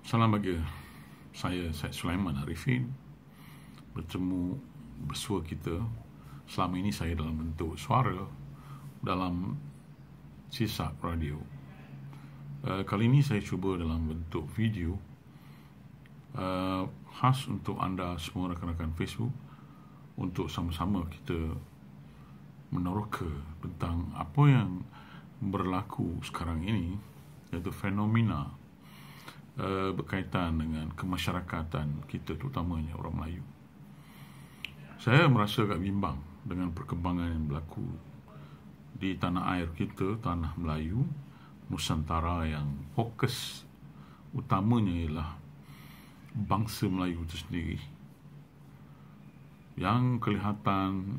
Salam bagi saya, Syed Sulaiman Arifin, bertemu bersua kita. Selama ini saya dalam bentuk suara dalam Sisak Radio. Kali ini saya cuba dalam bentuk video, khas untuk anda semua rakan-rakan Facebook, untuk sama-sama kita meneroka tentang apa yang berlaku sekarang ini, iaitu fenomena berkaitan dengan kemasyarakatan kita, terutamanya orang Melayu. Saya merasa agak bimbang dengan perkembangan yang berlaku di tanah air kita, tanah Melayu, Nusantara, yang fokus utamanya ialah bangsa Melayu itu sendiri, yang kelihatan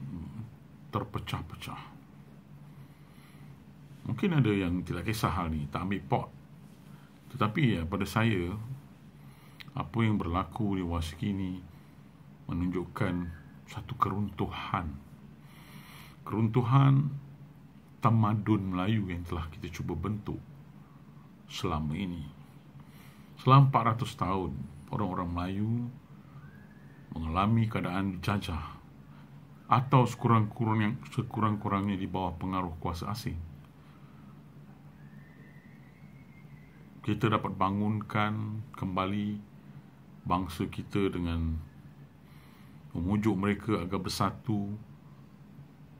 terpecah-pecah. Mungkin ada yang tidak kisah hal ni, tak ambil pot. Tetapi pada saya, apa yang berlaku di masa kini menunjukkan satu keruntuhan tamadun Melayu yang telah kita cuba bentuk selama ini. Selama 400 tahun, orang-orang Melayu mengalami keadaan dijajah atau sekurang-kurangnya di bawah pengaruh kuasa asing. Kita dapat bangunkan kembali bangsa kita dengan memujuk mereka agar bersatu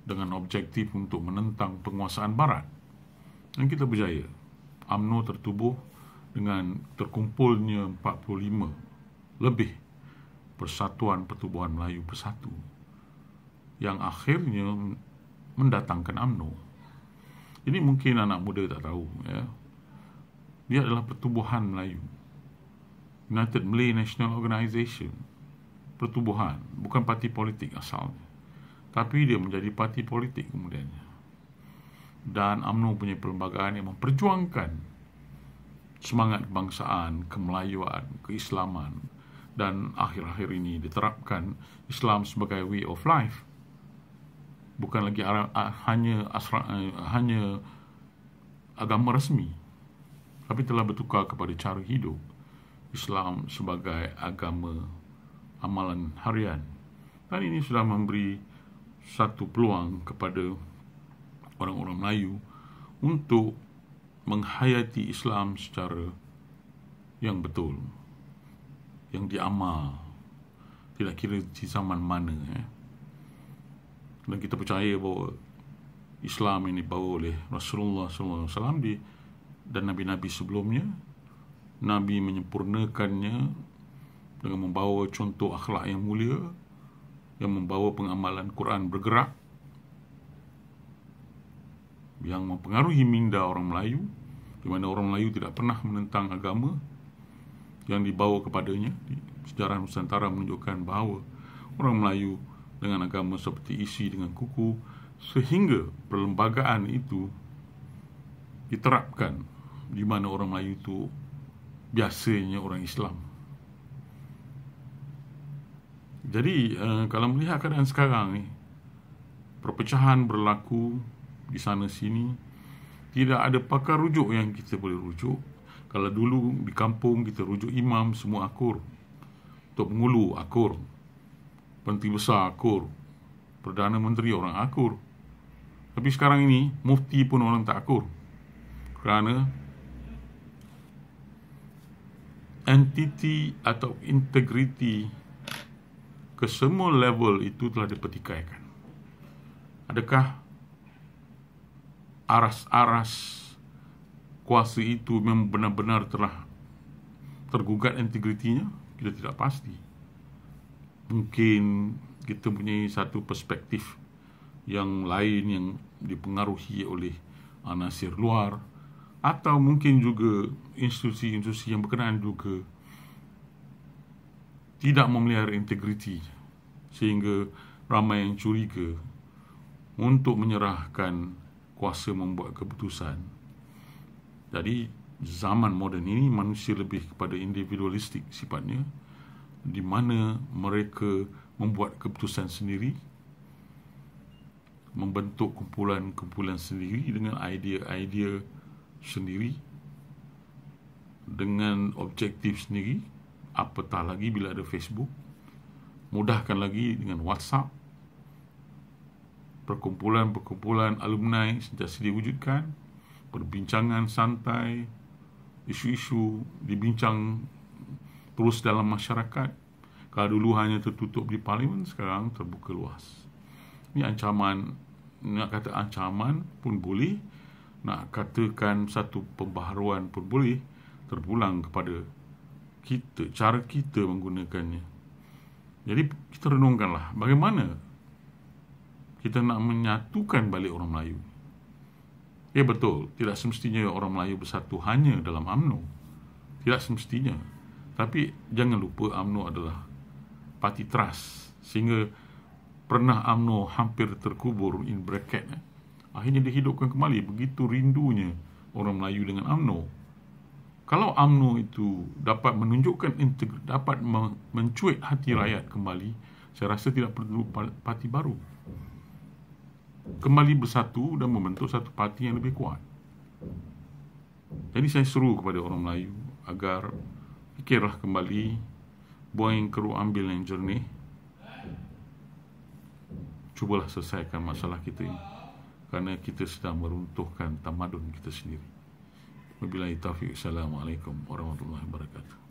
dengan objektif untuk menentang penguasaan Barat. Dan kita berjaya. UMNO tertubuh dengan terkumpulnya 45 lebih Persatuan Pertubuhan Melayu Bersatu, yang akhirnya mendatangkan UMNO. Ini mungkin anak muda tak tahu, ya. Dia adalah Pertubuhan Melayu, United Malay National Organisation. Pertubuhan, bukan parti politik asalnya, tapi dia menjadi parti politik kemudiannya. Dan UMNO punya perlembagaan yang memperjuangkan semangat kebangsaan, kemelayuan, keislaman, dan akhir-akhir ini diterapkan Islam sebagai way of life. Bukan lagi hanya agama resmi, tapi telah bertukar kepada cara hidup Islam sebagai agama amalan harian. Dan ini sudah memberi satu peluang kepada orang-orang Melayu untuk menghayati Islam secara yang betul, yang diamal, tidak kira di zaman mana. Dan kita percaya bahawa Islam ini dibawa oleh Rasulullah SAW dan Nabi-Nabi sebelumnya. Nabi menyempurnakannya dengan membawa contoh akhlak yang mulia, yang membawa pengamalan Quran bergerak, yang mempengaruhi minda orang Melayu, di mana orang Melayu tidak pernah menentang agama yang dibawa kepadanya. Sejarah Nusantara menunjukkan bahawa orang Melayu dengan agama seperti isi dengan kuku, sehingga perlembagaan itu diterapkan, di mana orang Melayu itu biasanya orang Islam. Jadi kalau melihat keadaan sekarang ni, perpecahan berlaku di sana sini, tidak ada pakar rujuk yang kita boleh rujuk. Kalau dulu di kampung kita rujuk imam, semua akur. Tok Pengulu akur, Menteri Besar akur, Perdana Menteri orang akur. Tapi sekarang ini mufti pun orang tak akur, kerana entiti atau integriti ke semua level itu telah dipertikaikan. Adakah aras-aras kuasa itu memang benar-benar telah tergugat integritinya? Kita tidak pasti. Mungkin kita punya satu perspektif yang lain yang dipengaruhi oleh anasir luar, atau mungkin juga institusi-institusi yang berkenaan juga tidak memelihara integriti, sehingga ramai yang curiga untuk menyerahkan kuasa membuat keputusan. Jadi zaman moden ini manusia lebih kepada individualistik sifatnya, di mana mereka membuat keputusan sendiri, membentuk kumpulan-kumpulan sendiri dengan idea-idea sendiri, dengan objektif sendiri, apatah lagi bila ada Facebook. Mudahkan lagi dengan WhatsApp. Perkumpulan-perkumpulan alumni sentiasa diwujudkan. Perbincangan santai, isu-isu dibincang terus dalam masyarakat. Kalau dulu hanya tertutup di parlimen, sekarang terbuka luas. Ini ancaman, nak kata ancaman pun boleh, nak katakan satu pembaharuan pun boleh, terpulang kepada kita, cara kita menggunakannya. Jadi kita renungkanlah bagaimana kita nak menyatukan balik orang Melayu. Ya betul, tidak semestinya orang Melayu bersatu hanya dalam UMNO. Tidak semestinya. Tapi jangan lupa UMNO adalah parti trust, sehingga pernah UMNO hampir terkubur in bracket. Akhirnya dihidupkan kembali. Begitu rindunya orang Melayu dengan UMNO. Kalau UMNO itu dapat menunjukkan dapat mencuit hati rakyat kembali, saya rasa tidak perlu parti baru. Kembali bersatu dan membentuk satu parti yang lebih kuat. Jadi saya seru kepada orang Melayu agar fikirlah kembali, buang yang keruh, ambil yang jernih. Cubalah selesaikan masalah kita ini, kerana kita sedang meruntuhkan tamadun kita sendiri. Wabillahi taufiq. Assalamualaikum warahmatullahi wabarakatuh.